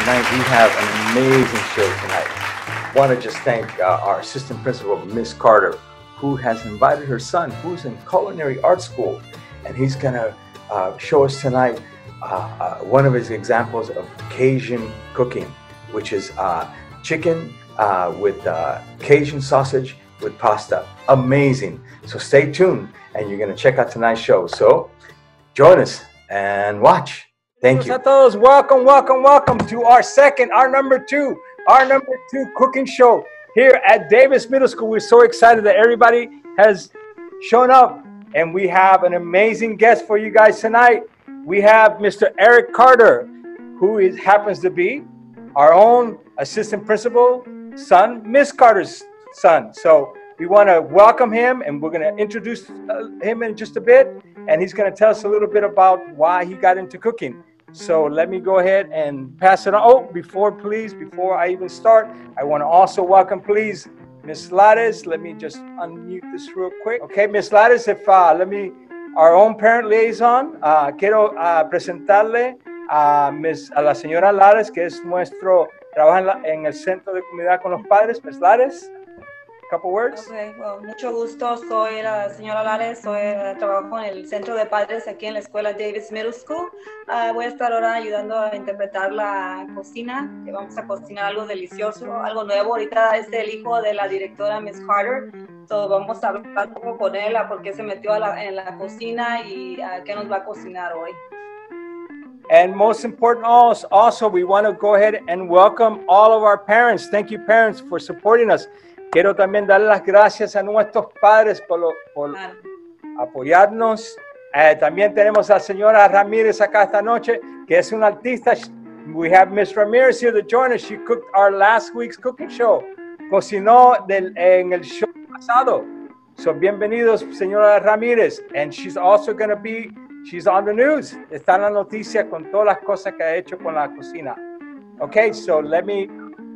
tonight we have an amazing show tonight. I want to just thank our assistant principal, Miss Carter, who has invited her son, who's in culinary art school, and he's going to show us tonight one of his examples of Cajun cooking, which is chicken with Cajun sausage with pasta. Amazing. So stay tuned, and you're going to check out tonight's show. So join us and watch. Thank you. A todos. Welcome, welcome, welcome to our number two cooking show here at Davis Middle School. We're so excited that everybody has shown up, and we have an amazing guest for you guys tonight. We have Mr. Eric Carter, who happens to be our own assistant principal son, Miss Carter's son. So we want to welcome him, and we're going to introduce him in just a bit, and he's going to tell us a little bit about why he got into cooking. So let me go ahead and pass it on. Oh, before I even start, I want to also welcome, please, Miss Lares. Let me just unmute this real quick. Okay, Miss Lares, our own parent liaison, quiero presentarle a la señora Lares, que es trabaja en el Centro de Comunidad con los Padres. Miss Lares, a couple words. Okay, well, mucho gusto. Soy la señora Lares, trabajo en el Centro de Padres aquí en la escuela Davis Middle School. Voy a estar ahora ayudando a interpretar la cocina, que vamos a cocinar algo delicioso, algo nuevo. Ahorita es el hijo de la directora, Miss Carter. So, vamos a hablar un poco con él, por qué se metió en la cocina y qué nos va a cocinar hoy. And most important, also, we want to go ahead and welcome all of our parents. Thank you, parents, for supporting us. Quiero también dar las gracias a nuestros padres por apoyarnos. También tenemos a la señora Ramírez acá esta noche, que es una artista. We have Miss Ramirez here to join us. She cooked our last week's cooking show. Cocinó en el show pasado. So, bienvenidos, señora Ramírez. And she's also going to she's on the news. Está en la noticia con todas las cosas que ha hecho con la cocina. Okay, so let me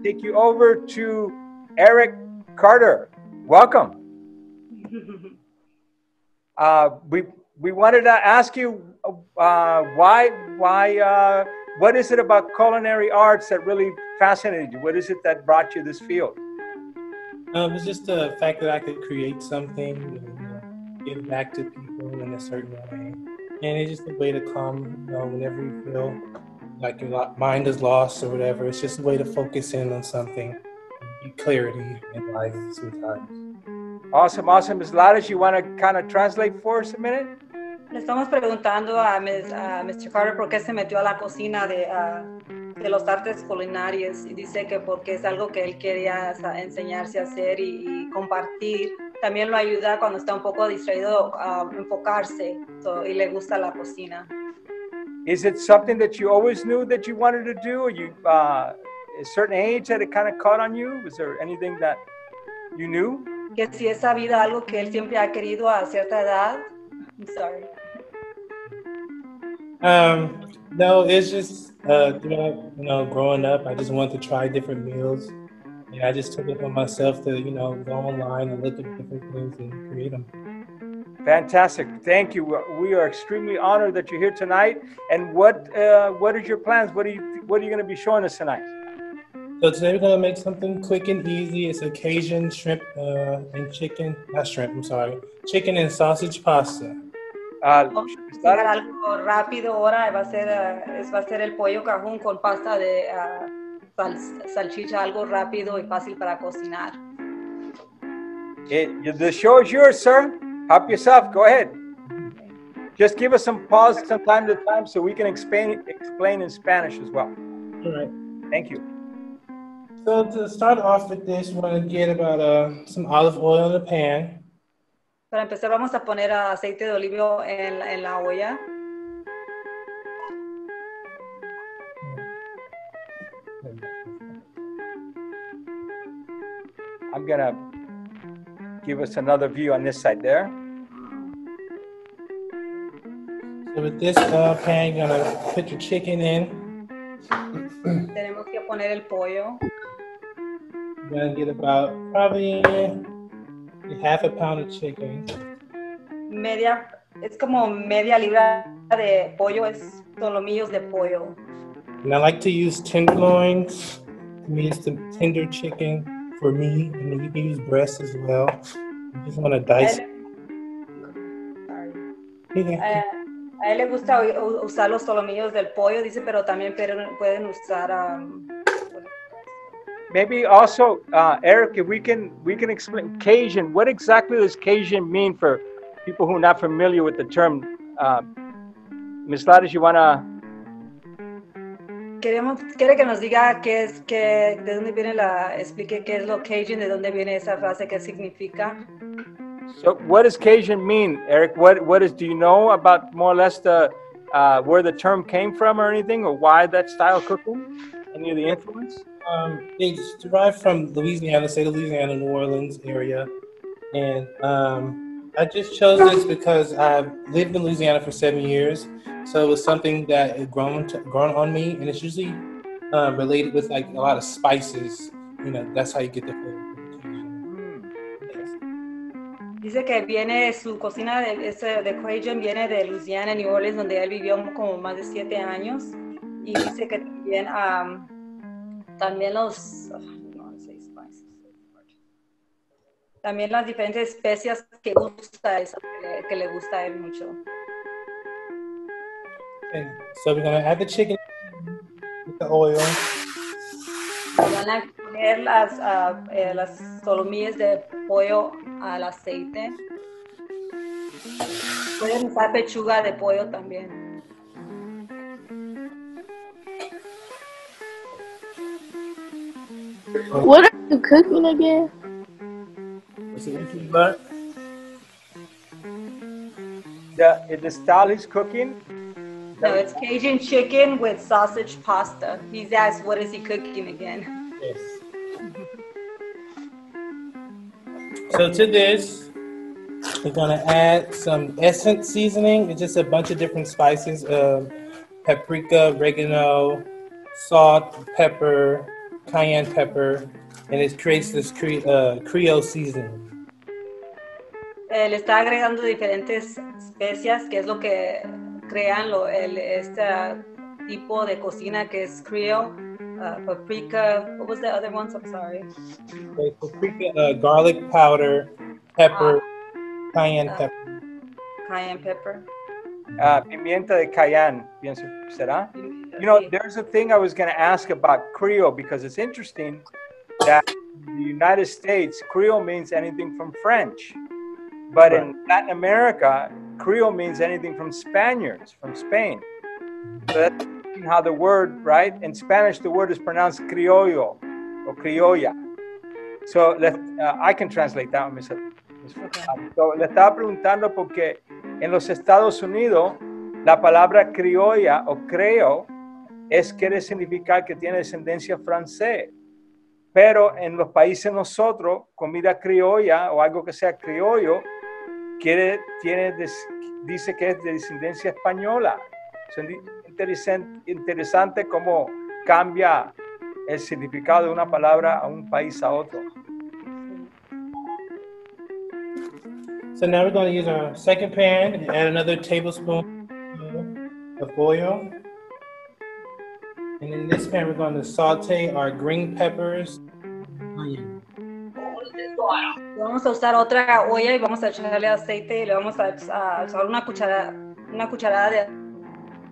take you over to Eric Carter. Welcome. We wanted to ask you what is it about culinary arts that really fascinated you? What is it that brought you this field? It's just the fact that I could create something and give back to people in a certain way. And it's just a way to calm, whenever you feel like your mind is lost or whatever. It's just a way to focus in on something and get clarity in life sometimes. Awesome. Ms. Lares, you want to kind of translate for us a minute? Le estamos preguntando a Mr. Carter por qué se metió a la cocina de los artes culinarias, y dice que porque es algo que él quería enseñarse a hacer y compartir. También lo ayuda cuando está un poco distraído a enfocarse, y le gusta la cocina. Is it something that you always knew that you wanted to do, or you a certain age that it kind of caught on you? Was there anything that you knew? Que si es sabido algo que él siempre ha querido a cierta edad. I'm sorry. No, it's just throughout, growing up, I just wanted to try different meals, and I just took it on myself to, go online and look at different things and create them. Fantastic. Thank you. We are extremely honored that you're here tonight. And what is your plans? What are you going to be showing us tonight? So today we're going to make something quick and easy. It's a Cajun chicken and sausage pasta. Vamos a hacer algo rápido ahora. Va a ser el pollo Cajun con pasta de salchicha, algo rápido y fácil para cocinar. The show is yours, sir. Help yourself. Go ahead. Just give us some pause from time to time so we can explain in Spanish as well. All right. Thank you. So to start off with this, we're going to get about some olive oil in the pan. Para empezar, vamos a poner aceite de olivo en la olla. I'm going to give us another view on this side there. So with this pan, you're going to put your chicken in. Tenemos que poner el pollo. You're going to get about probably half a pound of chicken. Es como media libra de pollo, son lomillos de pollo. And I like to use tenderloins. To me, it's the tender chicken for me. And then you can use breast as well. You just want to dice. A él le gusta usar los solomillos del pollo, dice, pero también pueden usar. Maybe also, Eric, if we can explain Cajun. What exactly does Cajun mean for people who are not familiar with the term? Ms. Lares, you wanna? Quiere que nos diga de dónde viene explique qué es lo Cajun, de dónde viene esa frase, qué significa. So, what does Cajun mean, Eric? Do you know about more or less where the term came from or anything, or why that style of cooking? Any of the influence? It's derived from Louisiana, state of Louisiana, New Orleans area. And I just chose this because I've lived in Louisiana for 7 years. So it was something that had grown on me. And it's usually related with like a lot of spices. You know, that's how you get the flavor. Dice que viene su cocina de Cajun, viene de Louisiana, New Orleans, donde él vivió como más de 7 años. Y dice que también también las diferentes especias que le gusta a él mucho. Okay, so we're going to add the chicken with the oil. Van a poner las solomillas de pollo al aceite. Pueden usar pechuga de pollo también. What are you cooking again? The style he's cooking? No, it's Cajun chicken with sausage pasta. He's asked, what is he cooking again? Yes. So to this, we're going to add some essence seasoning. It's just a bunch of different spices, paprika, oregano, salt, pepper, cayenne pepper, and it creates this Creole seasoning. Le está agregando diferentes especias, que es lo que crean este tipo de cocina que es Creole. Paprika, what was the other ones? I'm sorry. Okay, paprika, garlic powder, pepper, cayenne pepper. Cayenne pepper. Pimienta de cayenne, pienso, ¿será? You know, there's a thing I was going to ask about Creole, because it's interesting that in the United States, Creole means anything from French. But in Latin America, Creole means anything from Spaniards, from Spain. So that's how the word, right? In Spanish, the word is pronounced criollo or criolla. So I can translate that one, So le estaba preguntando porque en los Estados Unidos, la palabra criolla o creo quiere significar que tiene descendencia francés. Pero en los países nosotros, comida criolla o algo que sea criollo, dice que es de descendencia española. Es interesante cómo cambia el significado de una palabra a un país a otro. So now we're going to use our second pan and add another tablespoon of oil. And in this pan, we're going to saute our green peppers and onion. Vamos a usar otra olla y vamos a echarle aceite y le vamos a echar una cucharada de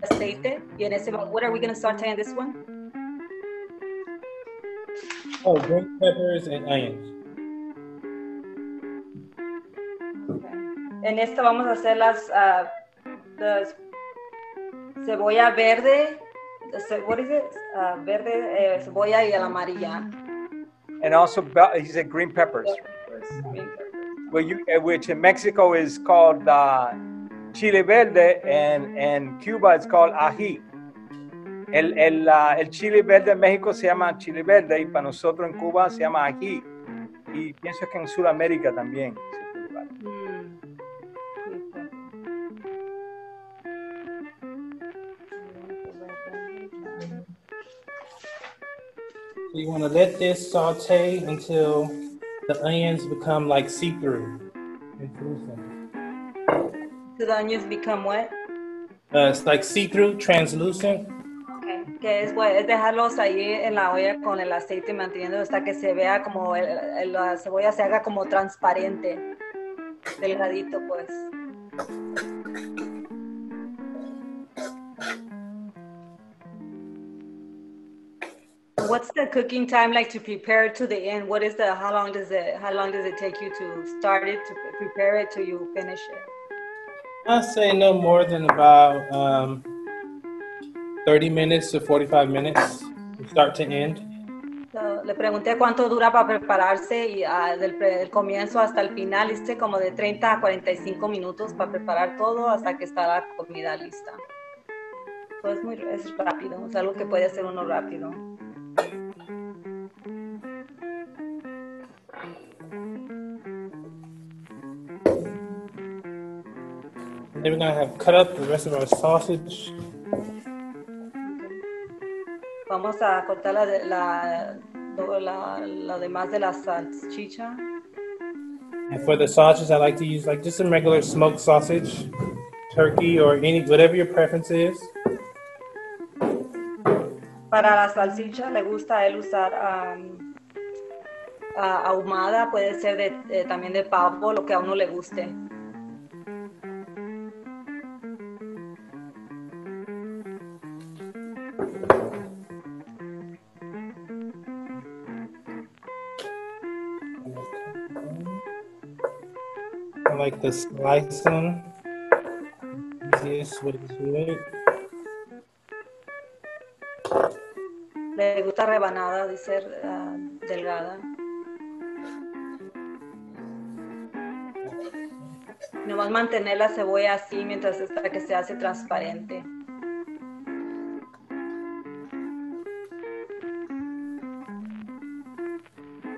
aceite. Y en ese, what are we going to saute in this one? Oh, green peppers and onions. Okay. En esta vamos a hacer las cebolla verde. What is it? Verde, cebolla y la amarilla. And also, he said green peppers. Which in Mexico is called chile verde, and in Cuba it's called ají. El chile verde en México se llama chile verde y para nosotros en Cuba se llama ají. Y pienso que en Sudamérica también. So you want to let this saute until the onions become like see-through and translucent. So the onions become what? It's like see-through, translucent. Que es, bueno, es dejarlos ahí en la olla con el aceite manteniendo hasta que se vea como la cebolla se haga como transparente, delgadito pues. What's the cooking time like to prepare to the end? What is the how long does it take you to start it, to prepare it till you finish it? I'd say no more than about 30 minutes to 45 minutes from start to end. So, le pregunté cuánto dura para prepararse y del comienzo hasta el final, dice como de 30 a 45 minutos para preparar todo hasta que está la comida lista. Pues es rápido, es algo que puede hacer uno rápido. Then we're gonna have cut up the rest of our sausage. Vamos a cortar la demás de la salchicha. And for the sausages, I like to use like just some regular smoked sausage, turkey, or whatever your preference is. Para la salchicha le gusta a él usar ahumada, puede ser también de pavo, lo que a uno le guste. I like the slicing. Easiest way to do it. Le gusta rebanada, de ser delgada. Nomás mantener la cebolla así hasta que se hace transparente.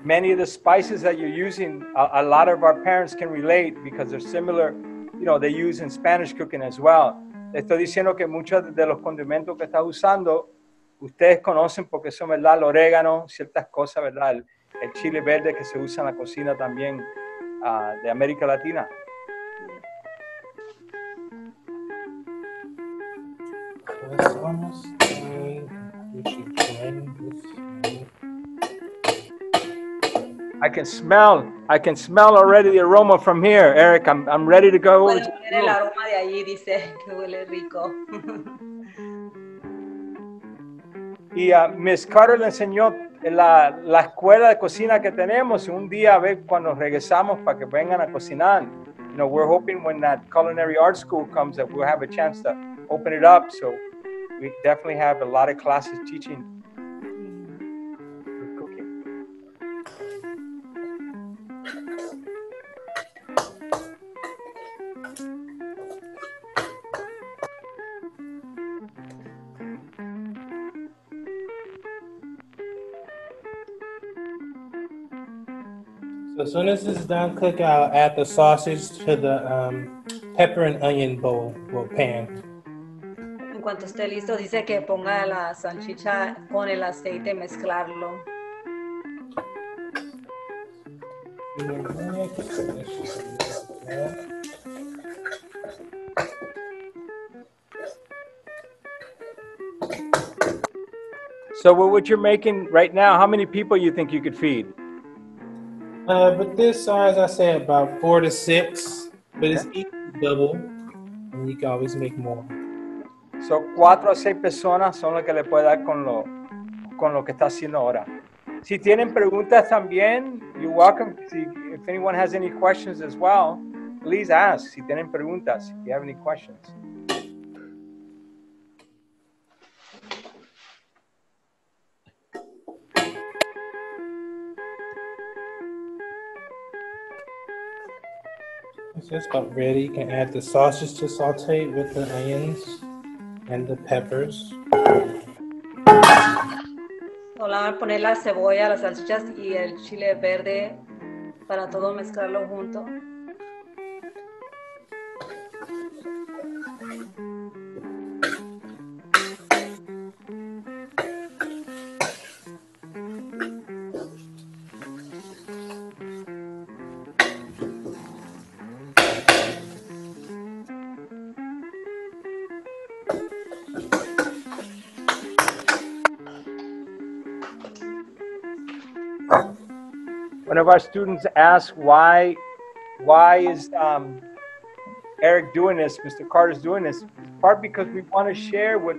Many of the spices that you're using, a lot of our parents can relate because they're similar, they use in Spanish cooking as well. Le estoy diciendo que muchos de los condimentos que estás usando, ustedes conocen porque son, ¿verdad? El orégano, ciertas cosas, ¿verdad? El chile verde que se usa en la cocina también de América Latina. That's almost done. We should blend this. I can smell already the aroma from here, Eric. I'm ready to go. Puedo poner el aroma de allí, dice que huele rico. Y Miss Carter le enseñó la escuela de cocina que tenemos. Un día a ver cuando regresamos para que vengan a cocinar. We're hoping when that culinary art school comes that we'll have a chance to open it up. So we definitely have a lot of classes teaching cooking. So as soon as this is done cooking, I'll add the sausage to the pepper and onion bowl or pan. En cuanto esté listo, dice que ponga la salchicha con el aceite y mezclarlo. So what you're making right now, how many people you think you could feed? But this size, I say about 4 to 6, but it's easy to double, and you can always make more. So 4 a 6 personas son lo que le puede dar con lo que está haciendo ahora. Si tienen preguntas también, you're welcome. If anyone has any questions as well, please ask. Si tienen preguntas, if you have any questions. It's just about ready. You can add the sausage to saute with the onions and the peppers. Ahora van a poner la cebolla, las salchichas y el chile verde para todo mezclarlo junto. One of our students asked why is Eric doing this, Mr. Carter's doing this? It's part because we want to share what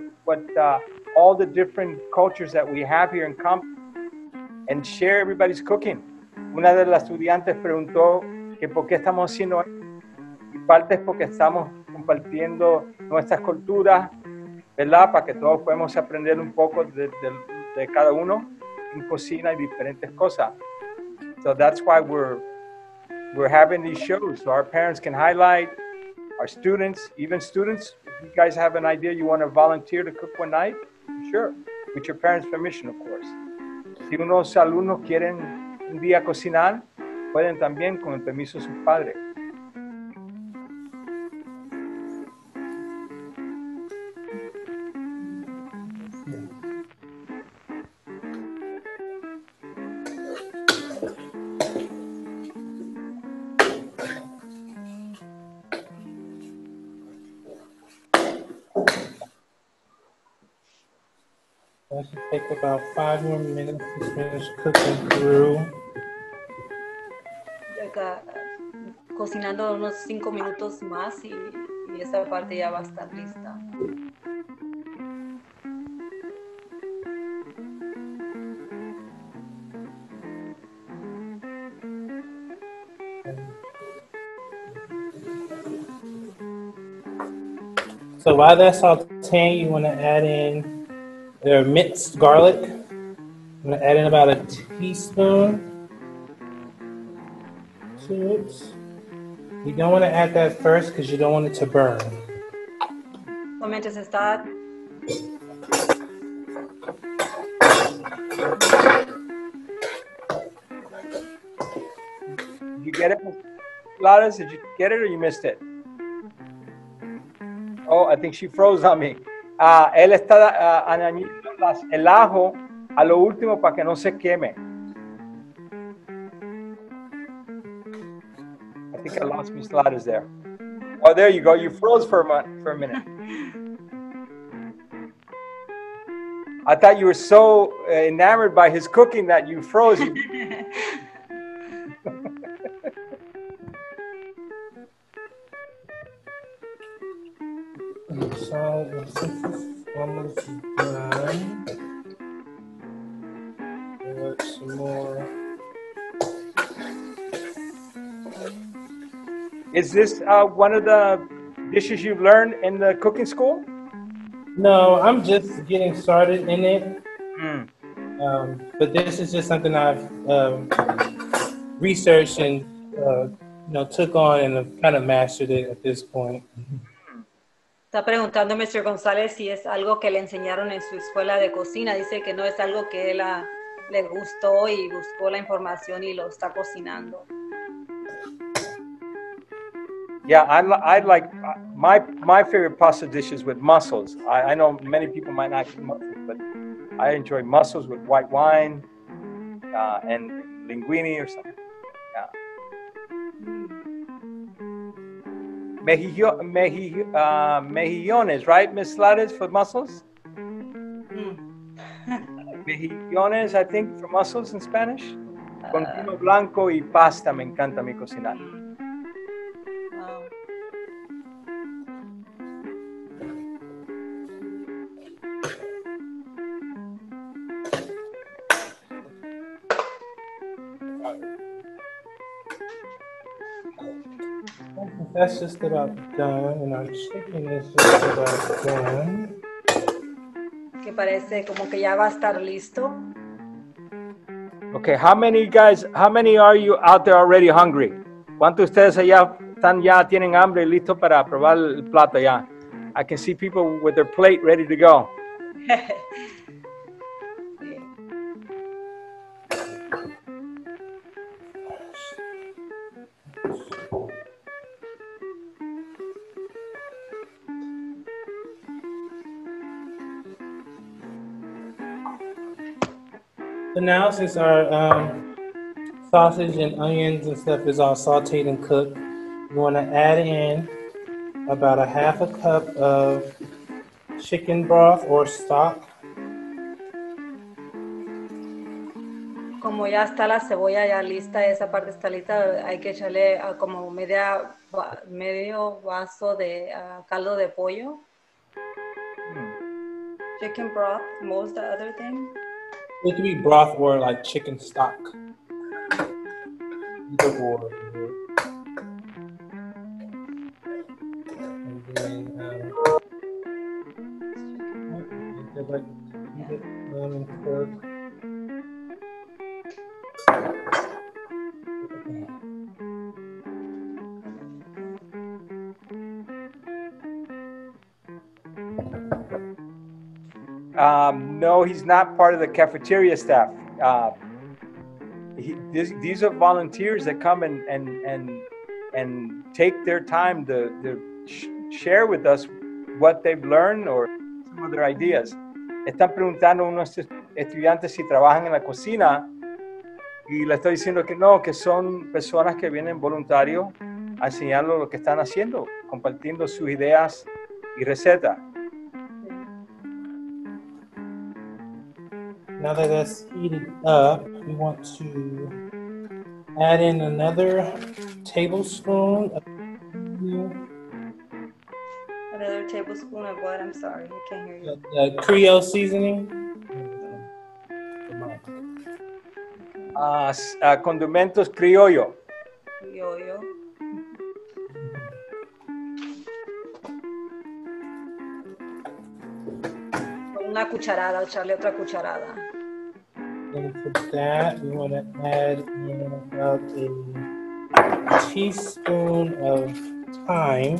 all the different cultures that we have here in common and share everybody's cooking. Una de las estudiantes preguntó que por qué estamos haciendo esto. Y parte es porque estamos compartiendo nuestras culturas, ¿verdad? Para que todos podamos aprender un poco de cada uno en cocina y diferentes cosas. So that's why we're having these shows, so our parents can highlight, our students, even students, if you guys have an idea you want to volunteer to cook one night, sure, with your parents' permission, of course. Si unos alumnos quieren un día cocinar, pueden también con el permiso de sus padres. That should take about 5 more minutes to finish cooking through. Acá, cocinando unos 5 minutos más y esta parte ya va a estar lista. So while that's sauteing, you want to add in the minced garlic. I'm going to add in about a teaspoon to it. You don't want to add that first because you don't want it to burn. Mientras está Did you get it, Gladys? Did you get it or you missed it? Oh, I think she froze on me. Él está añadiendo el ajo a lo último para que no se queme. I think I lost Miss Gladys there. Oh, there you go. You froze for a minute. I thought you were so enamored by his cooking that you froze. So this is almost done. Add some more. Is this one of the dishes you've learned in the cooking school? No, I'm just getting started in it. But this is just something I've researched and took on and have kind of mastered it at this point. Está preguntando Mr. González si es algo que le enseñaron en su escuela de cocina. Dice que no es algo que él le gustó y buscó la información y lo está cocinando. Yeah, I like my favorite pasta dishes with mussels. I know many people might not eat mussels, but I enjoy mussels with white wine and linguine or something. Yeah. Mejillones, right, Miss Gladys, for mussels? Mejillones, I think, for mussels in Spanish. Con vino blanco y pasta, me encanta mi cocinar. Wow. That's just about done, and our chicken is just about done. Que parece como que ya va a estar listo. Okay, how many are you out there already hungry? ¿Cuántos de ustedes allá tienen hambre y listo para probar el plato ya? I can see people with their plate ready to go. So now, since our sausage and onions and stuff is all sauteed and cooked, we want to add in about a half a cup of chicken broth or stock. Como como ya está la cebolla ya lista, esa parte está lista, hay que echarle como medio vaso de caldo de pollo. Chicken broth, most the other thing. It could be broth or like chicken stock. Either or. And then and cook. No, he's not part of the cafeteria staff. These are volunteers that come and take their time to share with us what they've learned or some of their ideas. Están preguntando a unos estudiantes si trabajan en la cocina y le estoy diciendo que no, que son personas que vienen voluntarios a enseñarles lo que están haciendo, compartiendo sus ideas y recetas. Now that that's heated up, we want to add in another tablespoon of Another tablespoon of what? I'm sorry, I can't hear you. Creole seasoning. Condimentos criollo. Criollo. Una cucharada, echarle otra cucharada. And for that, we want to add in about a teaspoon of thyme.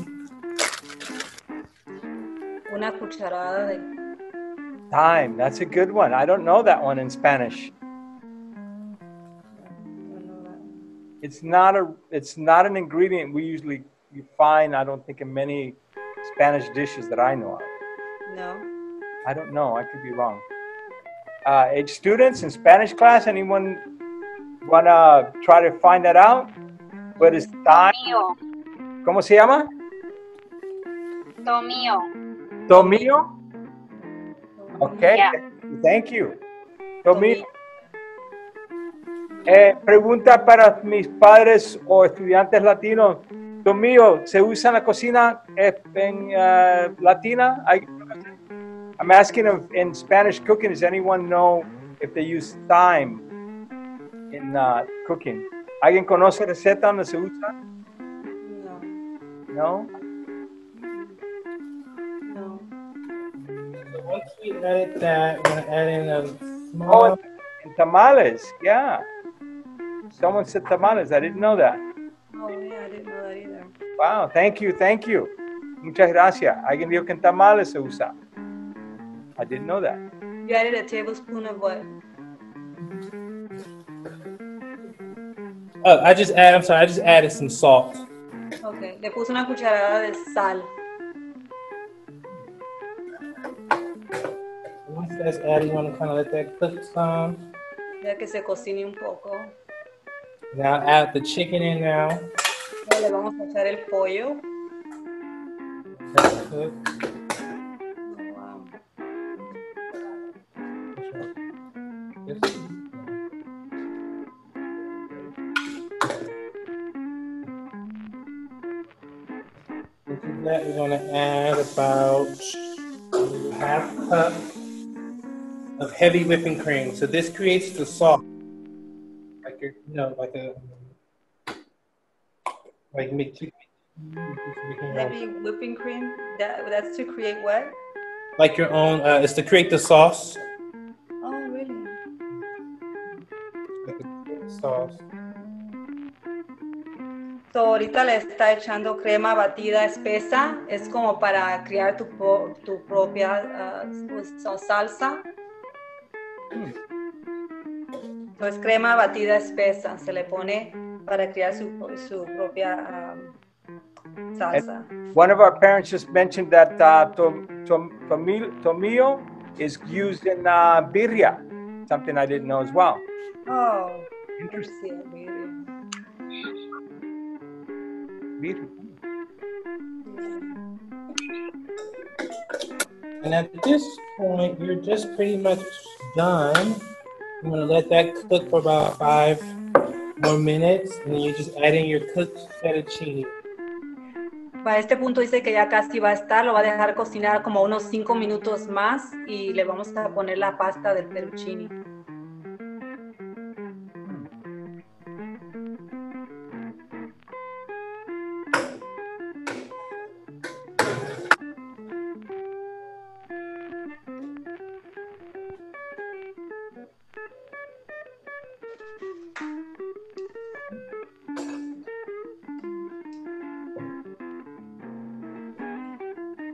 Una cucharada de Thyme, that's a good one. I don't know that one in Spanish. It's not an ingredient we usually find, I don't think, in many Spanish dishes that I know of. No. I don't know. I could be wrong. Students in Spanish class, anyone want to try to find that out? What is thyme? Tomillo. ¿Cómo se llama? Tomillo. Tomillo? Okay. Yeah. Thank you. Tomillo. Pregunta para mis padres o estudiantes latinos. Tomillo, ¿se usa en la cocina latina? I'm asking in Spanish cooking, does anyone know if they use thyme in cooking? ¿Alguien conoce receta donde se usa? No. No? No. So once we added that, we're going to add in a small... Oh, and tamales, yeah. Someone said tamales, I didn't know that. Oh, yeah, I didn't know that either. Wow, thank you. Muchas gracias. Alguien dijo que en tamales se usa. I didn't know that. You added a tablespoon of what? Oh, I just added some salt. Okay, le puse una cucharada de sal. Once that's added, you want to kind of let that cook some. Ya que se cocine un poco. Now add the chicken in now. Ahora le vamos a echar el pollo. That's cook. Oh, wow. Into that, we're going to add about half a cup of heavy whipping cream. So this creates the sauce, like Heavy whipping cream. That's to create what? like your own. It's to create the sauce. Oh, really? Like a sauce. So, ahorita le está echando crema batida espesa. Es como para crear tu propia salsa. Entonces, crema batida espesa se le pone para crear su propia salsa. One of our parents just mentioned that tomillo is used in birria, something I didn't know as well. Oh, Interesting. Birria. And at this point, you're just pretty much done You want to let that cook for about 5 more minutes, and then you just add in your cooked fettuccine. Para este punto dice que ya casi va a estar, lo va a dejar cocinar como unos 5 minutos más y le vamos a poner la pasta del fettuccine.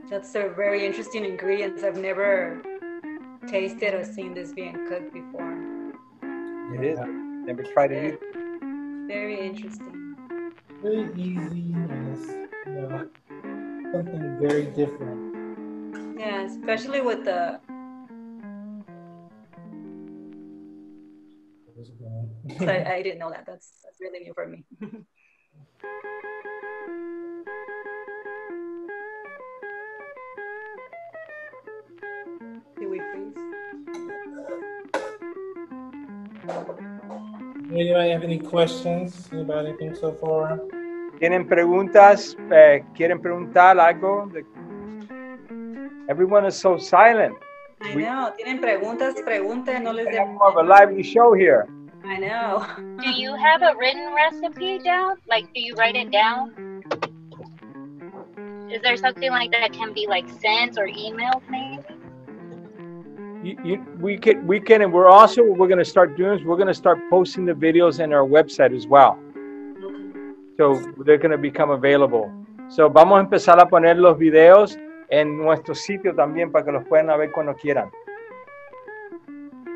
That's a very interesting ingredients. I've never tasted or seen this being cooked before. It is. Never tried it either. Very interesting. Really easy, and it's, you know, something very different. Yeah, especially with the. I didn't know that. That's really new for me. Do we freeze? Anybody have any questions about anything so far? ¿Tienen preguntas? ¿Quieren preguntar algo? Everyone is so silent. I know. ¿Tienen preguntas? Pregunten. No les We de... have more of a lively show here. I know. Do you have a written recipe down? Like, do you write it down? Is there something like that can be like sent or emailed maybe? We can, and we're going to start doing is we're going to start posting the videos in our website as well. So they're going to become available. So vamos a empezar a poner los videos en nuestro sitio también para que los puedan ver cuando quieran.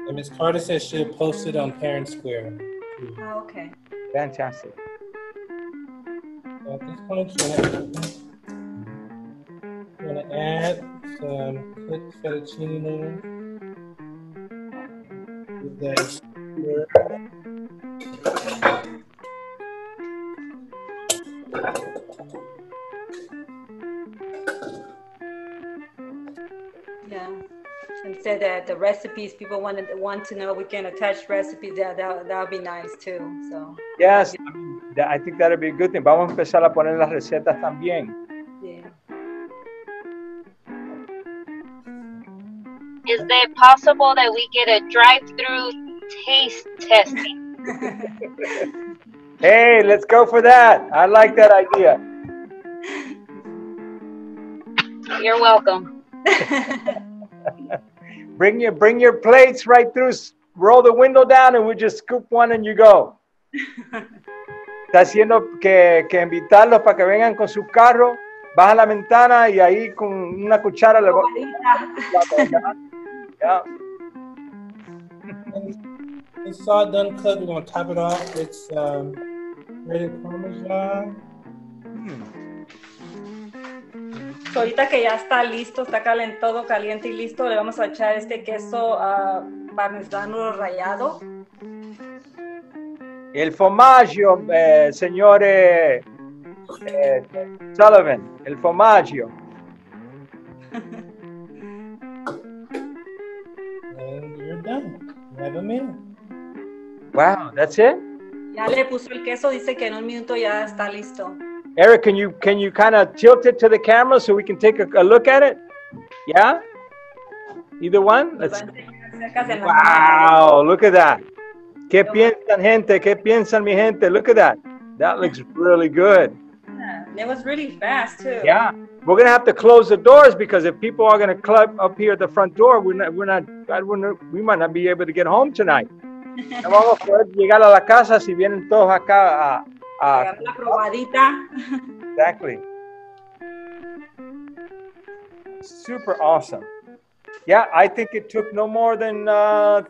And Ms. Carter says she'll post it on Parent Square. Oh, okay. Fantastic. At this point, you're going to add some cooked fettuccine noodle. With that. Yeah. And said that the recipes people want to know, we can attach recipes. That would be nice too. So. Yes, I think that'll be a good thing. Vamos a empezar a poner las recetas también. Yeah. Is it possible that we get a drive-through taste testing? Hey, let's go for that. I like that idea. You're welcome. Bring your plates right through. Roll the window down and we just scoop one and you go. Está haciendo que invitarlos para que vengan con su carro, baja la ventana y ahí con una cuchara le voy a... Yeah. It's all done cooked. We're going to top it off with grated Parmesan. So, ahorita que ya está listo, está todo caliente y listo, le vamos a echar este queso parmesano rallado. El formaggio, signore Sullivan, el formaggio. And you're done. You have a meal. Wow, that's it? Ya le puso el queso, dice que en un minuto ya está listo. Eric, can you kind of tilt it to the camera so we can take a look at it? Yeah? Either one? Wow, look at that. ¿Qué piensan, gente? ¿Qué piensan, mi gente? Look at that. That looks really good. Yeah, it was really fast, too. Yeah. We're going to have to close the doors because if people are going to club up here at the front door, we might not be able to get home tonight. No vamos a poder llegar a la casa si vienen todos acá a la probadita. Exactly. Super awesome. Yeah, I think it took no more than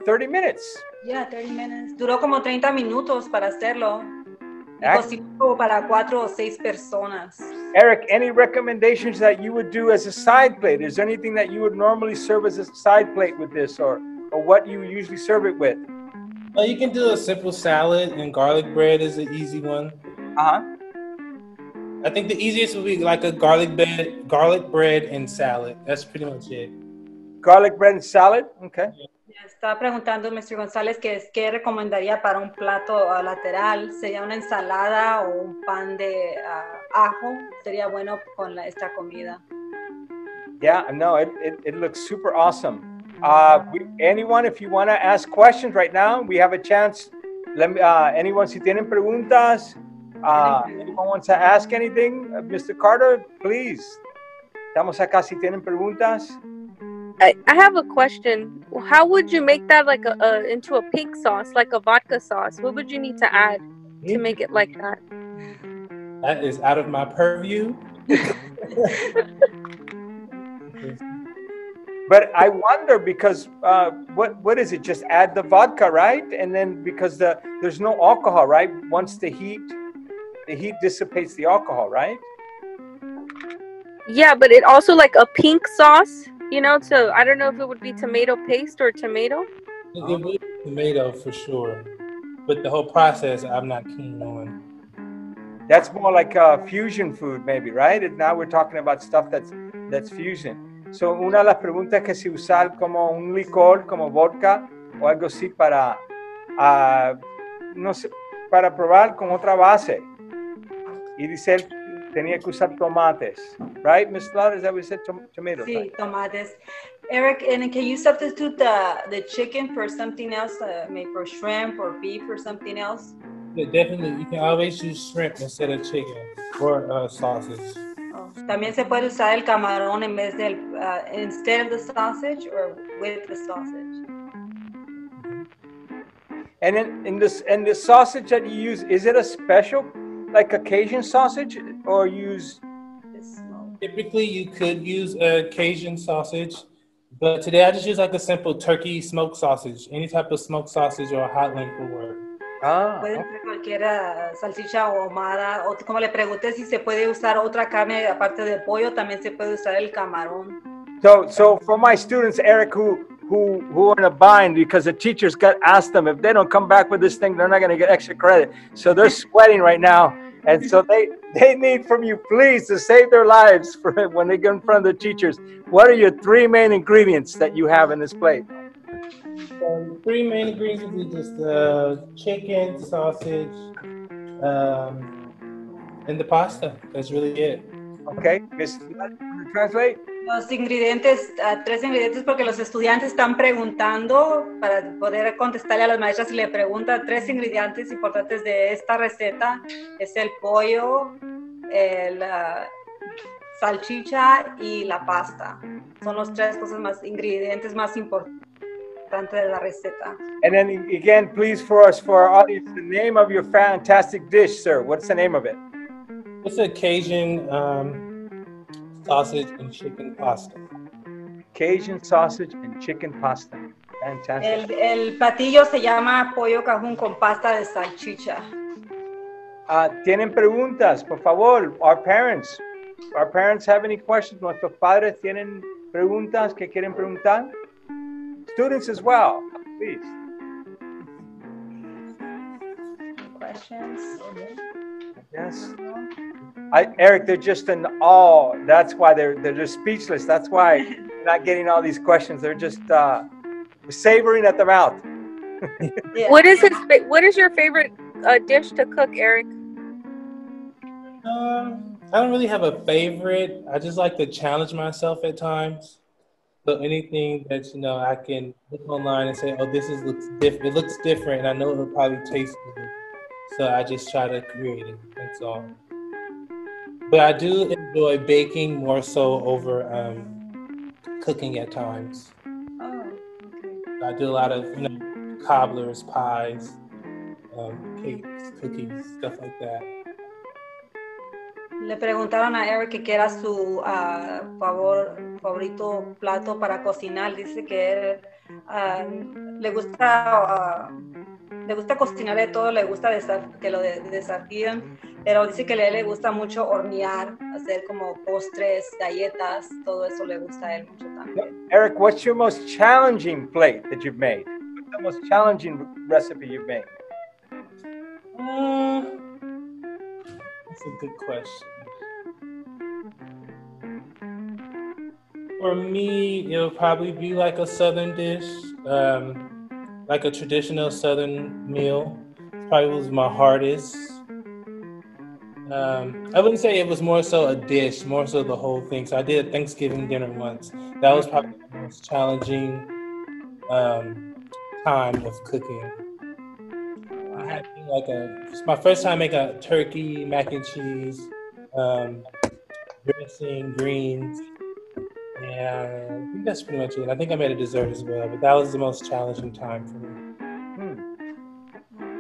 30 minutes. Yeah, 30 minutes. Duró como 30 minutos para hacerlo. Cocinó para 4 o 6 personas. Eric, any recommendations that you would do as a side plate? Is there anything that you would normally serve as a side plate with this, or what you usually serve it with? Well, you can do a simple salad, and garlic bread is an easy one. I think the easiest would be like a garlic bread and salad. That's pretty much it. Garlic bread and salad? Okay. Estaba preguntando Mr. González qué recomendaría para un plato lateral. ¿Sería una ensalada o un pan de ajo? Sería bueno con esta comida. Yeah, no, it looks super awesome. Anyone, if you want to ask questions right now, we have a chance. Anyone, si tienen preguntas, anyone wants to ask anything, Mr. Carter, please. Estamos acá si tienen preguntas. I have a question. How would you make that like into a pink sauce, like a vodka sauce? What would you need to add to make it like that? That is out of my purview. But I wonder because what is it? Just add the vodka, right? And then because there's no alcohol, right? Once the heat dissipates the alcohol, right? Yeah, but it also like a pink sauce, you know, so I don't know if it would be tomato paste or tomato. It would be tomato for sure. But the whole process, I'm not keen on. That's more like fusion food, maybe, right? And now we're talking about stuff that's fusion. So, una de las preguntas es que si usar como un licor, como vodka o algo así para, no sé, para probar con otra base. Y dice él tenía que usar tomates, right, Ms. Slaughter? Is that what you said? Tomatoes. Sí, right? tomates. Eric, and can you substitute the chicken for something else, maybe for shrimp or beef or something else? Yeah, definitely. You can always use shrimp instead of chicken or sausage. Oh, también se puede usar el camarón en vez del instead of the sausage or with the sausage. And in the sausage that you use, is it a special, like a Cajun sausage, or use? Typically, you could use a Cajun sausage, but today I just use like a simple turkey smoked sausage. Any type of smoked sausage or a hot link will work. Puede ser cualquier salchicha ahumada, o como le pregunté si se puede usar otra carne aparte de pollo, también se puede usar el camarón. So for my students, Eric, who are in a bind because the teachers asked them if they don't come back with this thing, they're not going to get extra credit. So they're sweating right now, and so they need from you, please, to save their lives for when they get in front of the teachers. What are your 3 main ingredients that you have in this plate? So 3 main ingredients is just chicken, sausage, and the pasta. That's really it. Okay, Miss, translate. Los ingredientes, 3 ingredientes, porque los estudiantes están preguntando para poder contestarle a las maestras si le preguntan 3 ingredientes importantes de esta receta. Es el pollo, la salchicha y la pasta. Son los 3 ingredientes más importantes de la receta. And then again, please, for our audience, the name of your fantastic dish, sir. What's the name of it? It's a Cajun sausage and chicken pasta. Cajun sausage and chicken pasta. Fantastic. El platillo se llama pollo cajún con pasta de salchicha. ¿Tienen preguntas? Por favor, our parents have any questions? ¿Nuestros padres tienen preguntas que quieren preguntar? Students as well, please. Questions? Yes. Eric, they're just in awe. That's why they're just speechless. That's why they're not getting all these questions. They're just savoring at the mouth. Yeah. What is your favorite dish to cook, Eric? I don't really have a favorite. I just like to challenge myself at times. So anything that I can look online and say, "Oh, looks different. It looks different, and I know it'll probably taste good." So I just try to create it. That's all. But I do enjoy baking more so over cooking at times. Oh, okay. I do a lot of cobblers, pies, cakes, cookies, stuff like that. Le preguntaron a Eric qué era su favorito plato para cocinar. Dice que le gusta cocinar de todo, le gusta que lo desafíen, pero dice que le gusta mucho hornear, hacer como postres, galletas, todo eso le gusta a él mucho también. Eric, what's your most challenging plate that you've made? What's the most challenging recipe you've made? That's a good question. For me, it'll probably be like a southern dish. like a traditional Southern meal. Probably was my hardest. I wouldn't say it was more so a dish, more so the whole thing. So I did a Thanksgiving dinner once. That was probably the most challenging time of cooking. I had it's my first time making a turkey, mac and cheese, dressing, greens, and I think that's pretty much it. I think I made a dessert as well, but that was the most challenging time for me.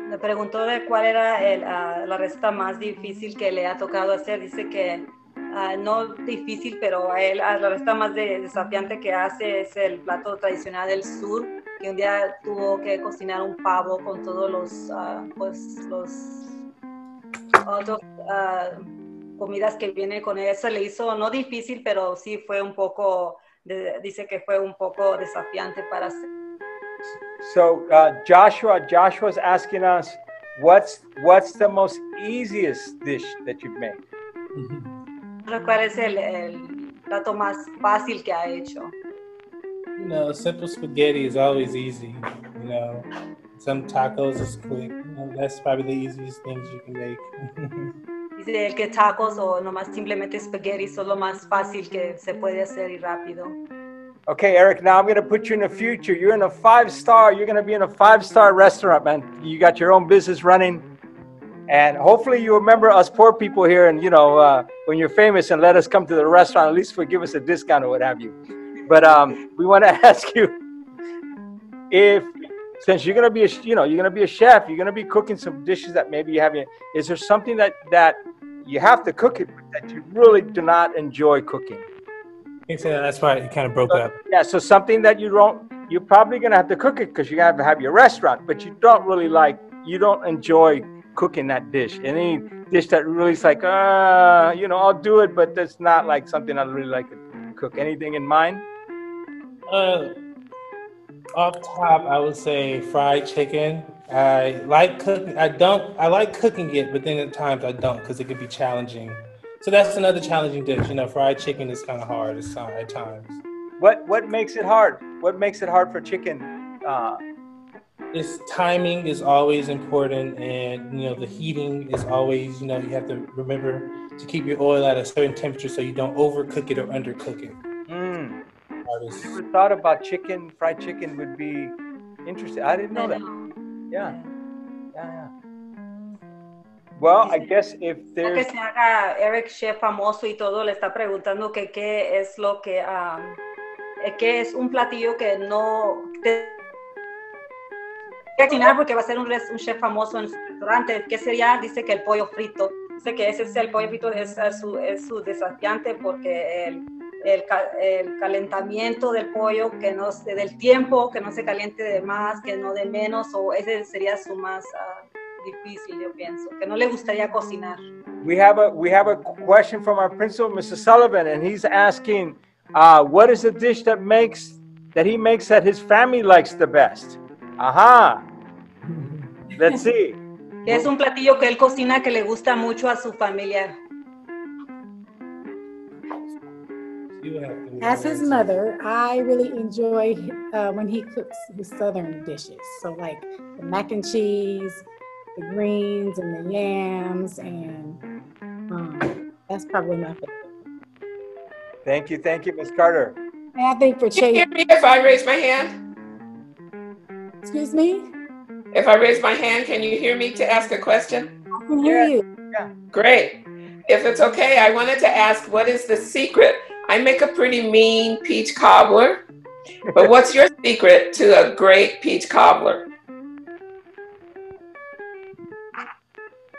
Le preguntó de cuál era la receta más difícil que le ha tocado hacer. Dice que no difícil, pero a él la receta más desafiante que hace es el plato tradicional del sur, que un día tuvo que cocinar un pavo con todos los otros comidas que viene con eso. Le hizo no difícil, pero sí fue un poco, dice que fue un poco desafiante para hacer. So Joshua's asking us, what's the most easiest dish that you've made? ¿Cuál es el plato más fácil que ha hecho? You know, simple spaghetti is always easy. You know, some tacos is quick. You know, that's probably the easiest things you can make. Dice el que tacos o nomás simplemente spaghetti son lo más fácil que se puede hacer y rápido. Okay, Eric, now I'm going to put you in the future. You're in a 5-star. You're going to be in a 5-star restaurant, man. You got your own business running. And hopefully you remember us poor people here. And, you know, when you're famous and let us come to the restaurant, at least give us a discount or what have you. But we want to ask you, since you're going to be you're going to be a chef, you're going to be cooking some dishes that maybe you haven't. Is there something that you have to cook it that you really do not enjoy cooking? That's why it kind of broke up. Yeah, so something that you're probably going to have to cook it because you have to have your restaurant, but you don't enjoy cooking that dish. Any dish that really is like, I'll do it, but that's not like something I really like to cook. Anything in mind? Off top, I would say fried chicken. I like cooking. I like cooking it, but then at times I don't because it could be challenging. So that's another challenging dish. You know, fried chicken is kind of hard at times. What makes it hard? What makes it hard for chicken? Its timing is always important, and the heating is always. You have to remember to keep your oil at a certain temperature so you don't overcook it or undercook it. I never thought about fried chicken would be interesting. I didn't know that. Yeah. Well, I guess if there's... Que se haga Eric chef famoso y todo, le está preguntando que qué es lo que es un platillo que no te cocinar porque va a ser un chef famoso en su restaurante. ¿Qué sería? Dice que el pollo frito. Dice que ese es el pollo frito, es su desafiante porque el calentamiento del pollo, del tiempo, que no se caliente de más, que no de menos, o ese sería su más... difícil, yo pienso, que no le gustaría cocinar. We have a question from our principal, Mr. Sullivan, and he's asking, what is the dish that he makes that his family likes the best? Aha. Let's see. Que es un platillo que él cocina que le gusta mucho a su familia. As his mother, I really enjoy when he cooks his southern dishes. So like the mac and cheese, the greens and the yams, and that's probably my favorite. Thank you, Ms. Carter. And I think for Chase. Can you hear me if I raise my hand? Excuse me? If I raise my hand, can you hear me to ask a question? I can hear you. Yeah. Great. If it's okay, I wanted to ask, what is the secret? I make a pretty mean peach cobbler, but what's your secret to a great peach cobbler?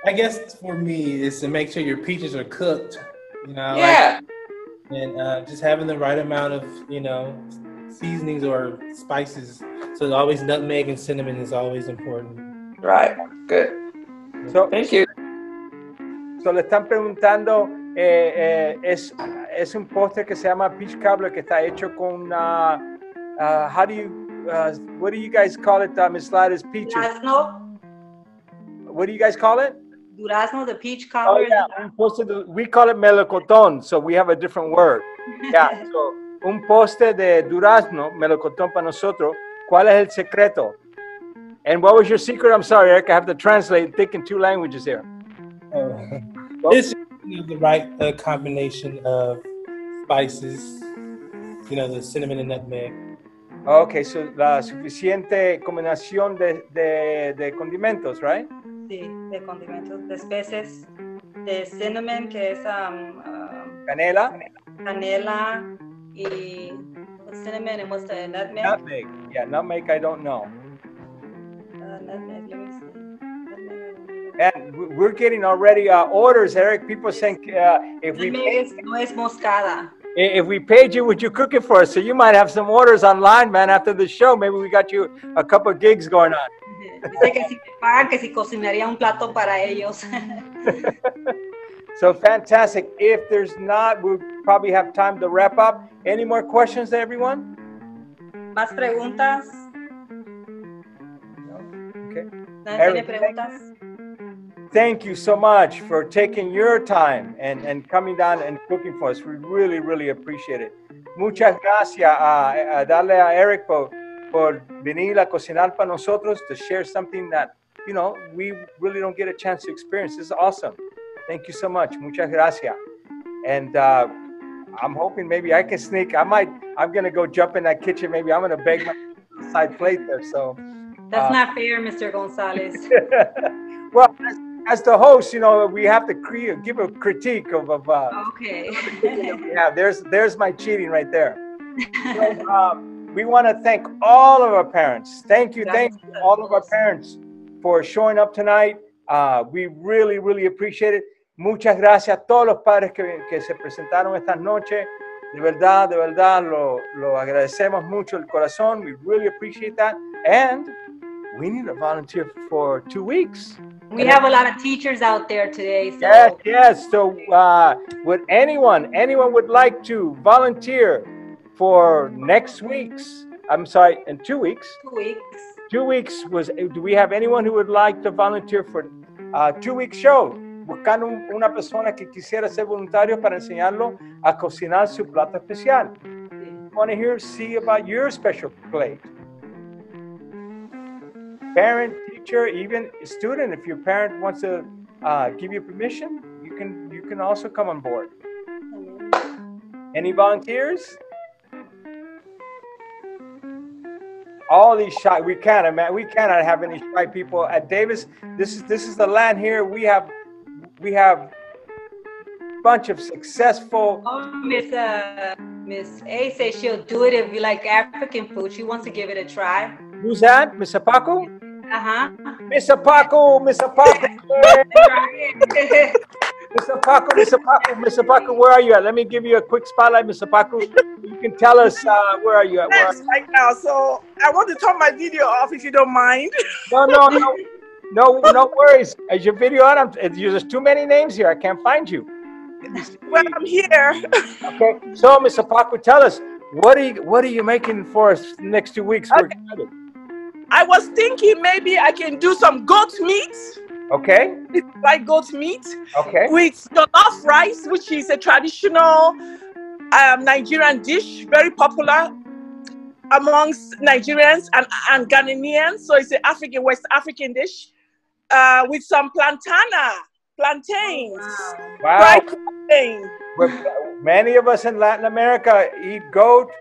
I guess for me is to make sure your peaches are cooked, Yeah. And just having the right amount of, seasonings or spices. So always nutmeg and cinnamon is always important. Right. Good. So, thank you. So le están preguntando, es un postre que se llama peach cobbler que está hecho con, what do you guys call it, Miss Gladys? Peaches. Durazno. What do you guys call it? Durazno, the peach cobbler. Oh, yeah. We call it melocotón, so we have a different word. Yeah, so un postre de durazno, melocotón para nosotros, ¿Cuál es el secreto? And what was your secret? I'm sorry, Eric, I have to translate, think in two languages here. It's the right combination of spices, the cinnamon and nutmeg. Okay, so la suficiente combinación de condimentos, right? Sí, de condimentos, de especies, de cinnamon, que es Canela. canela, y cinnamon, and what's the nutmeg? Nutmeg. Yeah, nutmeg, I don't know. Nutmeg, let me see. And we're getting already orders, Eric. People saying if we paid, No es moscada. if we paid you, would you cook it for us? So you might have some orders online, man. After the show, maybe we got you a couple of gigs going on. Dice que si me pagan, que si cocinaría un plato para ellos. So fantastic. If there's not, we'll probably have time to wrap up. Any more questions, everyone? ¿Más preguntas? Okay. ¿Nadie tiene preguntas? Thank you so much for taking your time and coming down and cooking for us. We really, really appreciate it. Muchas gracias a darle a Eric por venir a cocinar para nosotros, to share something that, we really don't get a chance to experience. This is awesome. Thank you so much. Muchas gracias. And I'm hoping maybe I can sneak. I'm going to go jump in that kitchen. Maybe I'm going to beg my side plate there. So That's not fair, Mr. Gonzalez. Well, as the host, we have to give a critique of Okay. yeah, there's my cheating right there. So, we want to thank all of our parents. Thank you, all of our parents for showing up tonight. We really, really appreciate it. Muchas gracias a todos los padres que se presentaron esta noche. De verdad, lo agradecemos mucho el corazón. We really appreciate that. And we need a volunteer for 2 weeks. We have a lot of teachers out there today. So. Yes. So would anyone would like to volunteer for next week's, in 2 weeks? 2 weeks. 2 weeks do we have anyone who would like to volunteer for 2 week show? Buscando una persona que quisiera ser voluntario para enseñarlo a cocinar su plato especial. Want to see about your special plate. Parent, teacher, even student, if your parent wants to give you permission, you can also come on board. Any volunteers? All these shy, we cannot have any shy people at Davis. This is the land here. We have a bunch of successful. Oh, Miss A says she'll do it if you like African food. She wants to give it a try. Who's that? Miss Apaco? Uh-huh. Miss Apaco. Miss Apaco, where are you at? Let me give you a quick spotlight, Miss Apaco. You can tell us where are you at? Yes, right now. So I want to turn my video off if you don't mind. No worries. Is your video on? There's too many names here. I can't find you. Well, I'm here. Okay. So, Miss Apaco, tell us, what are you making for us next 2 weeks? Okay. I was thinking maybe I can do some goat meat. Okay. Like goat meat. Okay. With jollof rice, which is a traditional Nigerian dish, very popular amongst Nigerians and Ghanaians. So it's an West African dish with some plantains. Wow. Fried plantain. Many of us in Latin America eat goat,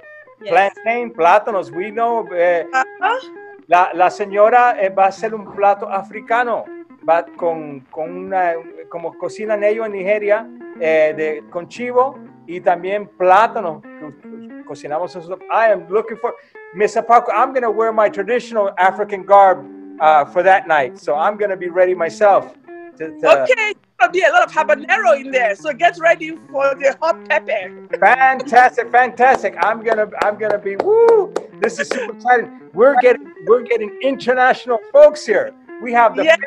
plantain, plátanos. We know. La señora va a hacer un plato africano, va con una, como cocinan ellos en Nigeria, con chivo y también plátano. Cocinamos nosotros. I am looking for, Miss Apaco, I'm going to wear my traditional African garb for that night. So I'm going to be ready myself. Okay, there'll be a lot of habanero in there, so get ready for the hot pepper. Fantastic! I'm gonna be woo! This is super exciting. We're getting international folks here. We have the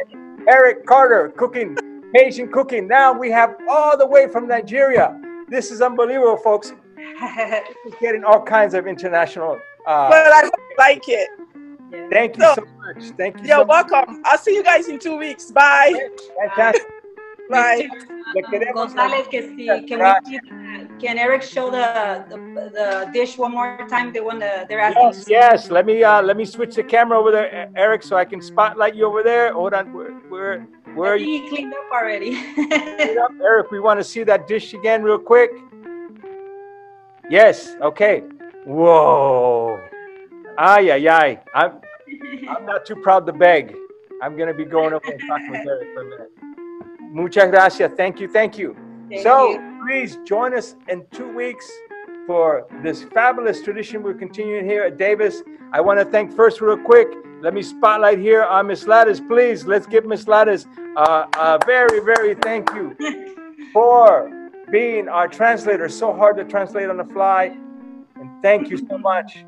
Eric Carter cooking, Cajun cooking. Now we have all the way from Nigeria. This is unbelievable, folks. We're getting all kinds of international. Well, I hope you like it. Thank you so much. Thank you. You're welcome. I'll see you guys in 2 weeks. Bye. Fantastic. Bye. González, que Can Eric show the dish one more time? The one they're asking. Yes, yes. Let me switch the camera over there, Eric, so I can spotlight you over there. Hold on. Where are you? He cleaned up already. Eric, we want to see that dish again real quick. Yes. Okay. Whoa. Ay, ay, ay. I'm not too proud to beg. I'm going to be going over and talking with Eric for a minute. Muchas gracias. Thank you. Thank you. Please join us in 2 weeks for this fabulous tradition we're continuing here at Davis. I want to thank first real quick. Let me spotlight here on Miss Lattis. Please, let's give Miss Lattis a very, very thank you for being our translator. So hard to translate on the fly. And thank you so much.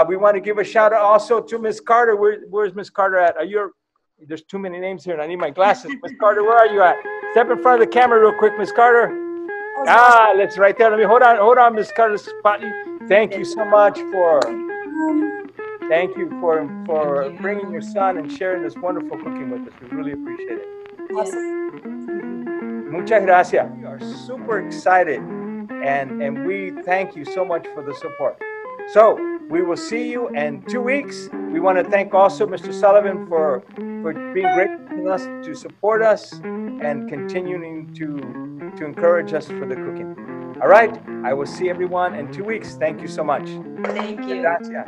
We want to give a shout out also to Miss Carter. Where's Miss Carter at? There's too many names here and I need my glasses. Miss Carter, where are you at? Step in front of the camera real quick, Miss Carter. Let's right there. Let me hold on, Miss Carter. Spot you. Thank you so much for bringing your son and sharing this wonderful cooking with us. We really appreciate it. Yes. Muchas gracias. We are super excited and we thank you so much for the support. So we will see you in 2 weeks. We want to thank also Mr. Sullivan for being great with us, to support us, and continuing to encourage us for the cooking. All right. I will see everyone in 2 weeks. Thank you so much. Thank you. Gracias.